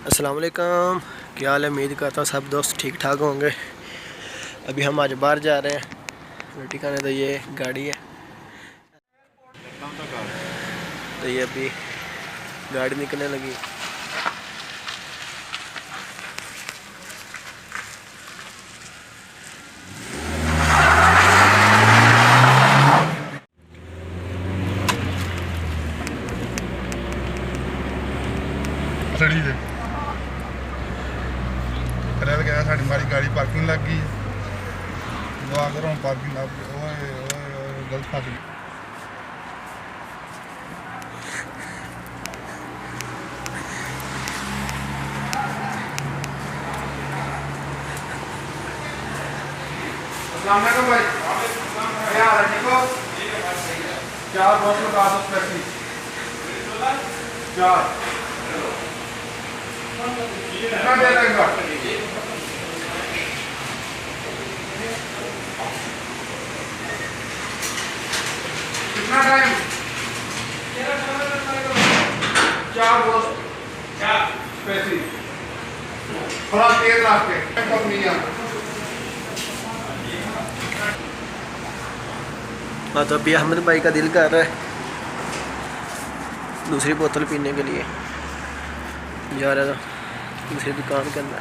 अस्सलाम वालेकुम, क्या हाल है। उम्मीद करता हूँ सब दोस्त ठीक ठाक होंगे। अभी हम आज बाहर जा रहे हैं रोटी खाने। तो ये गाड़ी है, तो ये अभी गाड़ी निकलने लगी। सड़ी दे रह गया साड़ी मारी गाड़ी पार्किंग लग गई। दुआ करो पार्किंग लग गई। ओए ओए ओए गलत फंस गई। अस्सलाम वालेकुम भाई, क्या हाल है? ठीक हो? चार बोतल का आदत पैसी चार कितना दे देंगे? कितना टाइम? चार दोस्त पैसी थोड़ा तेज रास्ते कम नहीं आता। हाँ, तो अभी अहमद भाई का दिल कर रहा है दूसरी बोतल पीने के लिए। जा रहा था दूसरी दुकान के अंदर।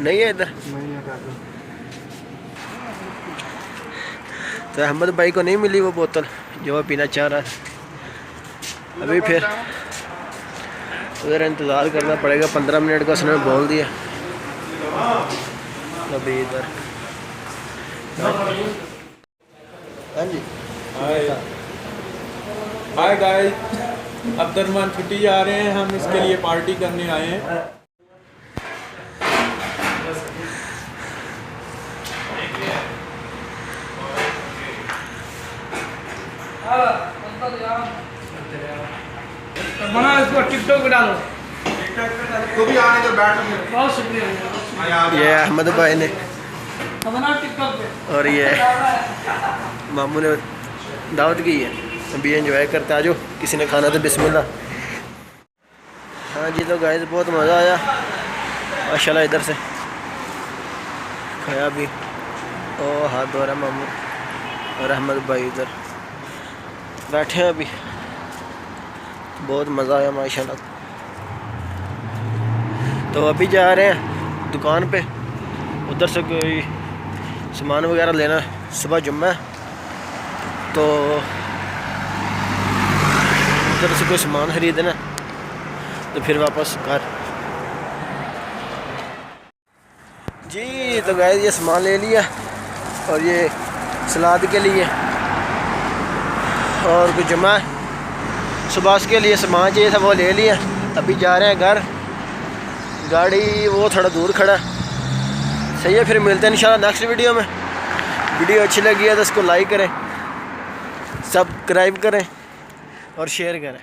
नहीं है इधर। तो अहमद भाई को नहीं मिली वो बोतल जो वो पीना चाह रहा था। अभी फिर उधर इंतज़ार करना पड़ेगा 15 मिनट का उसने बोल दिया। अभी इधर हाँ जी हाय गाइस, अब्दुर्रहमान छुट्टी जा रहे हैं। हम इसके लिए पार्टी करने आए हैं। बना इसको टिकटॉक पे डालो। तू भी आने तो बैठ। बहुत शुक्रिया। ये अहमद भाई ने बना टिकटॉक पे। और ये मामू ने दावत की है। अभी एंजॉय करते आ जाओ, किसी ने खाना तो बिस्मिल्लाह। हाँ जी, तो गाइस बहुत मज़ा आया माशाल्लाह। इधर से खाया भी। ओ हाथ धो रहा मामू और अहमद भाई इधर बैठे हैं। अभी बहुत मज़ा आया माशाल्लाह। तो अभी जा रहे हैं दुकान पे, उधर से कोई सामान वगैरह लेना। सुबह जुम्मा है तो उधर से कोई सामान खरीदना, तो फिर वापस घर। जी तो गाइस ये सामान ले लिया, और ये सलाद के लिए और कुछ जुम्मा सुबह के लिए सामान चाहिए था वो ले लिया। अभी जा रहे हैं घर। गाड़ी वो थोड़ा दूर खड़ा। सही है, फिर मिलते हैं इंशाल्लाह नेक्स्ट वीडियो में। वीडियो अच्छी लगी है तो इसको लाइक करें, सब्सक्राइब करें और शेयर करें।